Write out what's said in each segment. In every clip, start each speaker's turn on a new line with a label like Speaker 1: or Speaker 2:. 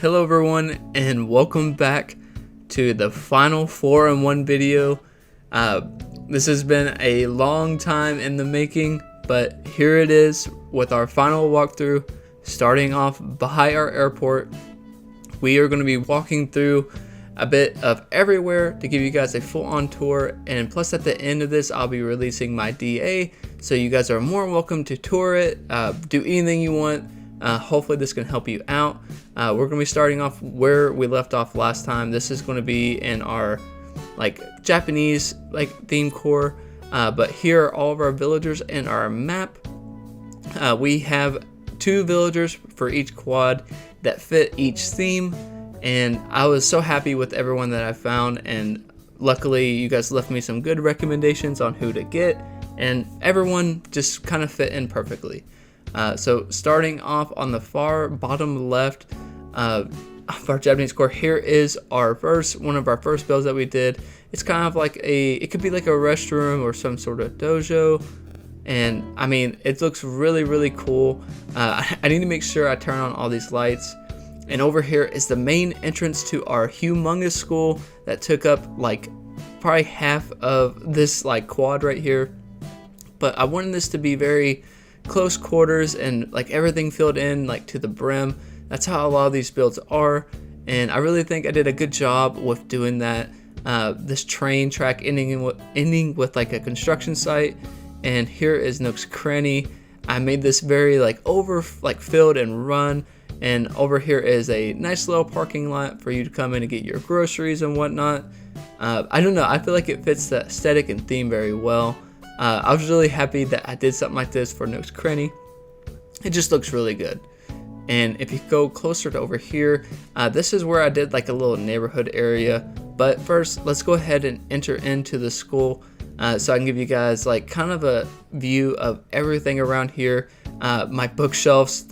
Speaker 1: Hello everyone, and welcome back to the final 4-in-1 video. This has been a long time in the making, but here it is with our final walkthrough. Starting off by our airport, we are going to be walking through a bit of everywhere to give you guys a full-on tour, and plus at the end of this I'll be releasing my DA, so you guys are more welcome to tour it, do anything you want. Hopefully this can help you out. We're going to be starting off where we left off last time. This is going to be in our Japanese theme core, but here are all of our villagers in our map. We have 2 villagers for each quad that fit each theme, and I was so happy with everyone that I found, and luckily you guys left me some good recommendations on who to get, and everyone just kind of fit in perfectly. So starting off on the far bottom left of our Japanese core, here is our one of our first builds that we did. It's kind of like it could be like a restroom or some sort of dojo, and I mean it looks really cool. I need to make sure I turn on all these lights. And over here is the main entrance to our humongous school that took up probably half of this quad right here. But I wanted this to be very close quarters and everything filled in to the brim. That's how a lot of these builds are, and I really think I did a good job with doing that. This train track ending with a construction site, and here is Nook's Cranny. I made this very filled and run, and over here is a nice little parking lot for you to come in and get your groceries and whatnot. I don't know, I feel like it fits the aesthetic and theme very well. I was really happy that I did something like this for Nook's Cranny. It just looks really good. And if you go closer to over here, this is where I did a little neighborhood area. But first, let's go ahead and enter into the school so I can give you guys kind of a view of everything around here. My bookshelves,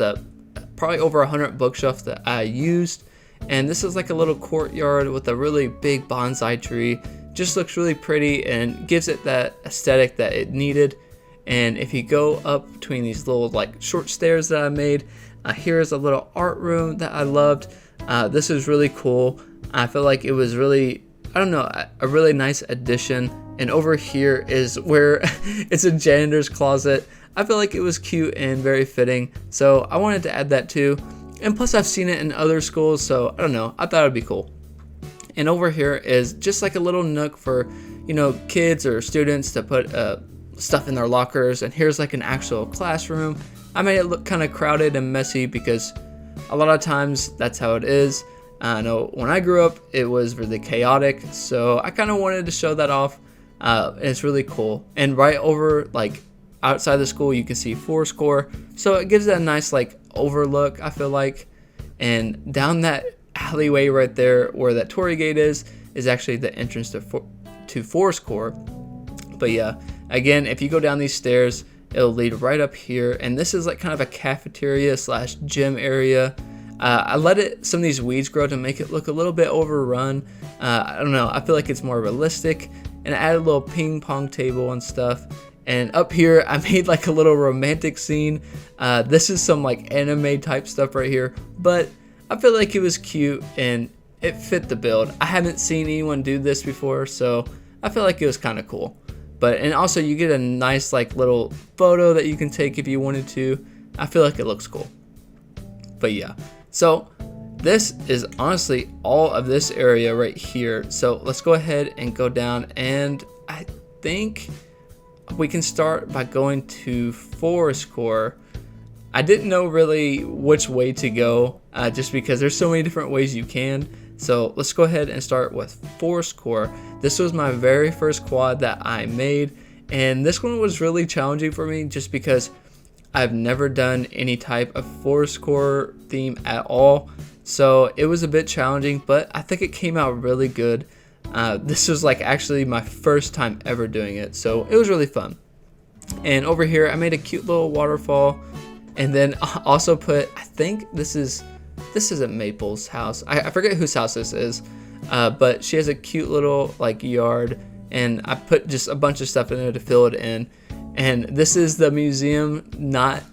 Speaker 1: probably over 100 bookshelves that I used. And this is a little courtyard with a really big bonsai tree. Just looks really pretty and gives it that aesthetic that it needed. And if you go up between these little short stairs that I made, here's a little art room that I loved. This is really cool. I feel like it was really, I don't know, a really nice addition. And over here is where it's a janitor's closet. I feel like it was cute and very fitting, so I wanted to add that too. And plus I've seen it in other schools, so I don't know, I thought it'd be cool. And over here is just a little nook for, kids or students to put stuff in their lockers. And here's an actual classroom. I made it look kind of crowded and messy because a lot of times that's how it is. I know when I grew up it was really chaotic, so I kind of wanted to show that off. And it's really cool. And right over outside the school you can see Fourscore, so it gives it a nice overlook, I feel like. And down that alleyway right there where that Torii gate is actually the entrance to Fourscore. But yeah, again, if you go down these stairs it'll lead right up here, and this is kind of a cafeteria / gym area. I let some of these weeds grow to make it look a little bit overrun. I don't know, I feel like it's more realistic. And I added a little ping pong table and stuff. And up here I made a little romantic scene. This is some anime type stuff right here, but I feel like it was cute and it fit the build. I haven't seen anyone do this before, so I feel like it was kind of cool. And also you get a nice little photo that you can take if you wanted to. I feel like it looks cool. But yeah, so this is honestly all of this area right here. So let's go ahead and go down, and I think we can start by going to Fourscore. I didn't know really which way to go, just because there's so many different ways you can. So let's go ahead and start with Fourscore. This was my very first quad that I made, and this one was really challenging for me just because I've never done any type of Fourscore theme at all. So it was a bit challenging, but I think it came out really good. This was actually my first time ever doing it, so it was really fun. And over here I made a cute little waterfall, and then I also put, I think this isn't Maple's house. I forget whose house this is, but she has a cute little yard, and I put just a bunch of stuff in there to fill it in. And this is the museum, not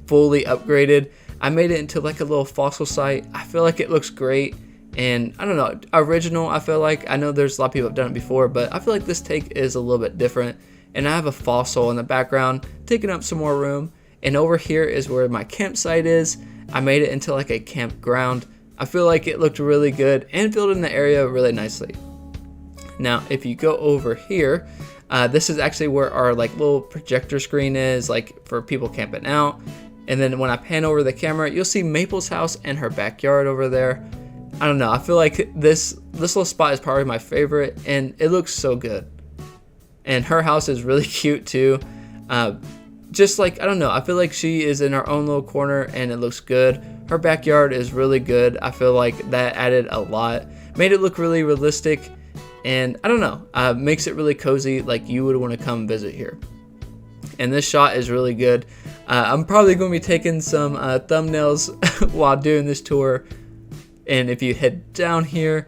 Speaker 1: fully upgraded. I made it into like a little fossil site. I feel like it looks great. And I don't know, original, I feel like. I know there's a lot of people have done it before, but I feel like this take is a little bit different. And I have a fossil in the background taking up some more room. And over here is where my campsite is. I made it into like a campground. I feel like it looked really good and filled in the area really nicely. Now, if you go over here, this is actually where our like little projector screen is, like for people camping out. And then when I pan over the camera, you'll see Maple's house and her backyard over there. I don't know, I feel like this little spot is probably my favorite, and it looks so good. And her house is really cute too. Just like, I don't know, I feel like she is in her own little corner and it looks good. Her backyard is really good. I feel like that added a lot, made it look really realistic, and I don't know, makes it really cozy, like you would want to come visit here. And this shot is really good. I'm probably going to be taking some thumbnails while doing this tour. And if you head down here,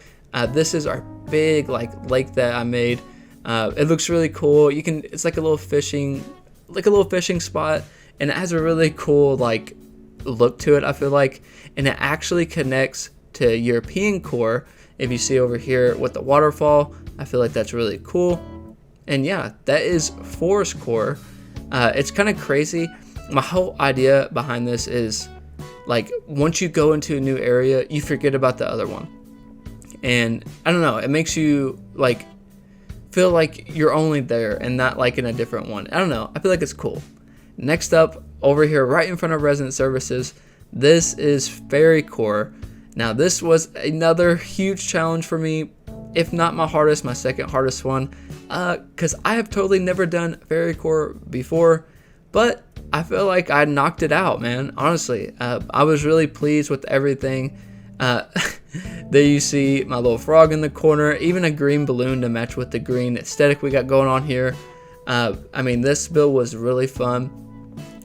Speaker 1: this is our big like lake that I made. It looks really cool. It's like a little fishing spot, and it has a really cool like look to it, I feel like. And it actually connects to European core. If you see over here with the waterfall, I feel like that's really cool. And yeah, that is forest core. It's kind of crazy. My whole idea behind this is, like, once you go into a new area, you forget about the other one. And I don't know, it makes you like feel like you're only there and not like in a different one. I don't know, I feel like it's cool. Next up, over here right in front of resident services, this is Fairy Core. Now this was another huge challenge for me, if not my hardest, my second hardest one, because I have totally never done Fairy Core before, but I feel like I knocked it out, man. Honestly, I was really pleased with everything. There you see my little frog in the corner, even a green balloon to match with the green aesthetic we got going on here. I mean, this build was really fun.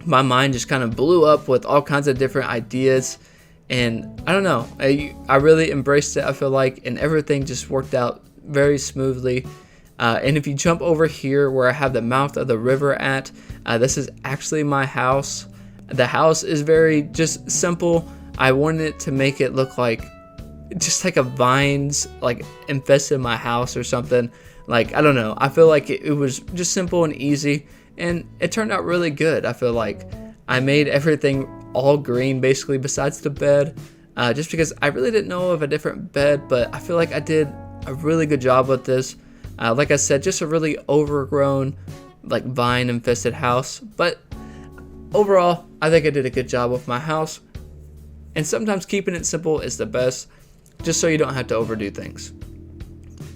Speaker 1: My mind just kind of blew up with all kinds of different ideas, and I don't know, I really embraced it, I feel like, and everything just worked out very smoothly. And if you jump over here where I have the mouth of the river at, this is actually my house. The house is very just simple. I wanted it to make it look like just like a vines like infested my house or something. Like, I don't know, I feel like it was just simple and easy, and it turned out really good. I feel like I made everything all green basically besides the bed, just because I really didn't know of a different bed, but I feel like I did a really good job with this. Like I said, just a really overgrown, like vine infested house. But overall, I think I did a good job with my house. And sometimes keeping it simple is the best, just so you don't have to overdo things.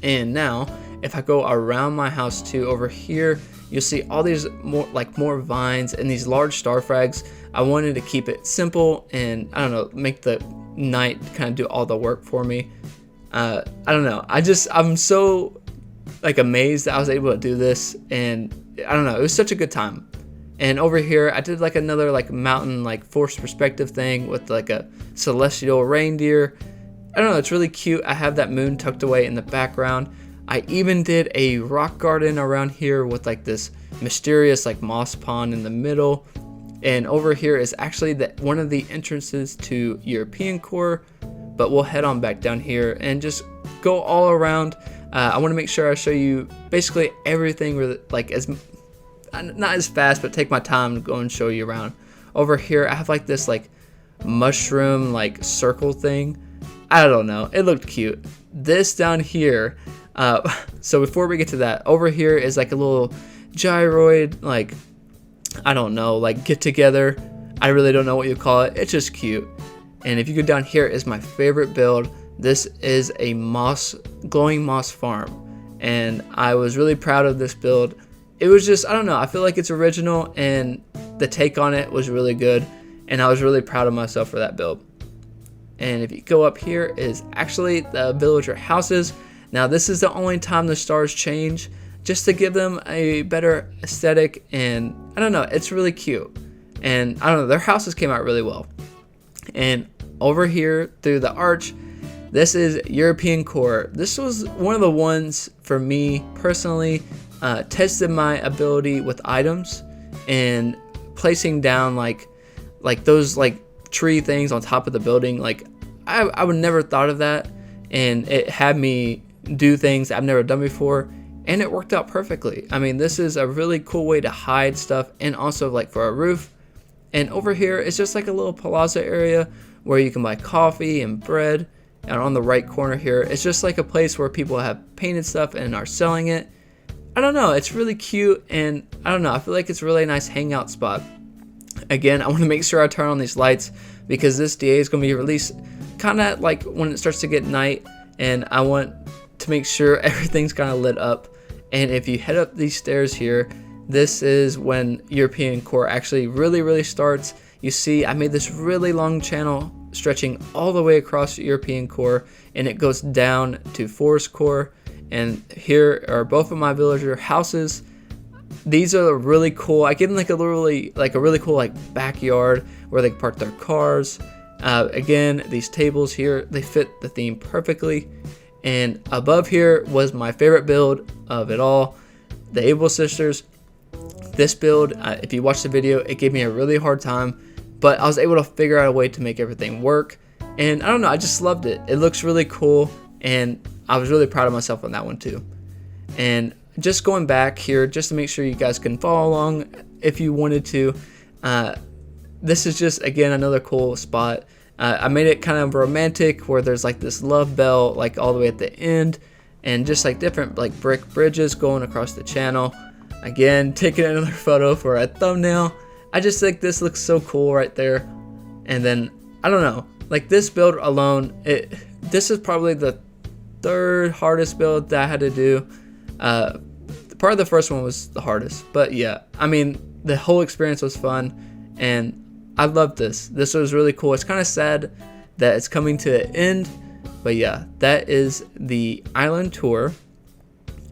Speaker 1: And now, if I go around my house too, over here, you'll see all these more vines and these large star frags. I wanted to keep it simple and, I don't know, make the night kind of do all the work for me. I don't know, I'm so like amazed that I was able to do this, and I don't know, it was such a good time. And over here I did like another like mountain like forced perspective thing with like a celestial reindeer. I don't know, it's really cute. I have that moon tucked away in the background. I even did a rock garden around here with like this mysterious like moss pond in the middle. And over here is actually one of the entrances to European core, but we'll head on back down here and just go all around. I want to make sure I show you basically everything with like not as fast, but take my time to go and show you around. Over here I have like this like mushroom like circle thing. I don't know, it looked cute. This down here, so before we get to that, over here is like a little gyroid, like, I don't know, like get together. I really don't know what you call it. It's just cute. And if you go down here is my favorite build. This is a glowing moss farm, and I was really proud of this build. It was just, I don't know, I feel like it's original, and the take on it was really good, and I was really proud of myself for that build. And if you go up here is actually the villager houses. Now this is the only time the stars change, just to give them a better aesthetic, and I don't know, it's really cute. And I don't know, their houses came out really well. And over here through the arch, this is European core. This was one of the ones for me personally, tested my ability with items and placing down like those like tree things on top of the building. Like I would never thought of that, and it had me do things I've never done before, and it worked out perfectly. I mean, this is a really cool way to hide stuff, and also like for a roof. And over here, it's just like a little plaza area where you can buy coffee and bread. And on the right corner here, it's just like a place where people have painted stuff and are selling it. I don't know, it's really cute, and I don't know, I feel like it's a really nice hangout spot. Again, I want to make sure I turn on these lights because this DA is going to be released kind of like when it starts to get night, and I want to make sure everything's kind of lit up. And if you head up these stairs here, this is when European core actually really starts. You see, I made this really long channel stretching all the way across European core, and it goes down to forest core. And here are both of my villager houses. These are really cool. I give them like a really cool like backyard where they can park their cars. Again, these tables here, they fit the theme perfectly. And above here was my favorite build of it all, the Able Sisters. This build, if you watch the video, it gave me a really hard time, but I was able to figure out a way to make everything work. And I don't know, I just loved it. It looks really cool, and I was really proud of myself on that one too. And just going back here, just to make sure you guys can follow along if you wanted to, this is just, again, another cool spot. I made it kind of romantic where there's like this love bell like all the way at the end, and just like different like brick bridges going across the channel. Again, taking another photo for a thumbnail. I just think this looks so cool right there. And then, I don't know, like this build alone, this is probably the third hardest build that I had to do. Part of the first one was the hardest, but yeah, I mean, the whole experience was fun, and I loved this. This was really cool. It's kind of sad that it's coming to an end, but yeah, that is the island tour.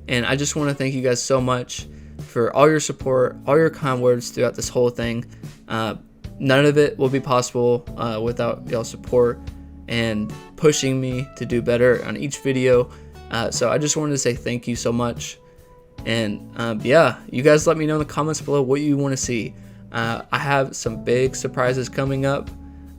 Speaker 1: And I just want to thank you guys so much for all your support, all your kind words throughout this whole thing. None of it will be possible without y'all's support and pushing me to do better on each video. So I just wanted to say thank you so much. And yeah, you guys let me know in the comments below what you want to see. I have some big surprises coming up,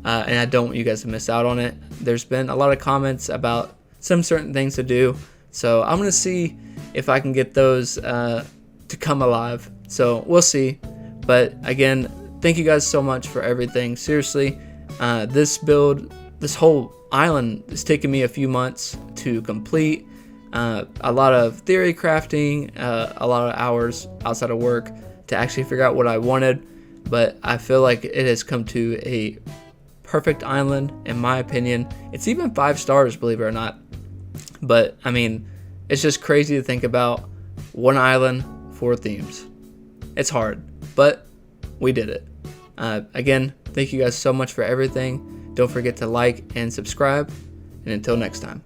Speaker 1: and I don't want you guys to miss out on it. There's been a lot of comments about some certain things to do, so I'm going to see if I can get those to come alive. So we'll see. But again, thank you guys so much for everything. Seriously, this build, this whole island has taken me a few months to complete. A lot of theory crafting, a lot of hours outside of work to actually figure out what I wanted. But I feel like it has come to a perfect island, in my opinion. It's even 5 stars, believe it or not. But I mean, it's just crazy to think about one island, 4 themes. It's hard, but we did it. Again, thank you guys so much for everything. Don't forget to like and subscribe, and until next time.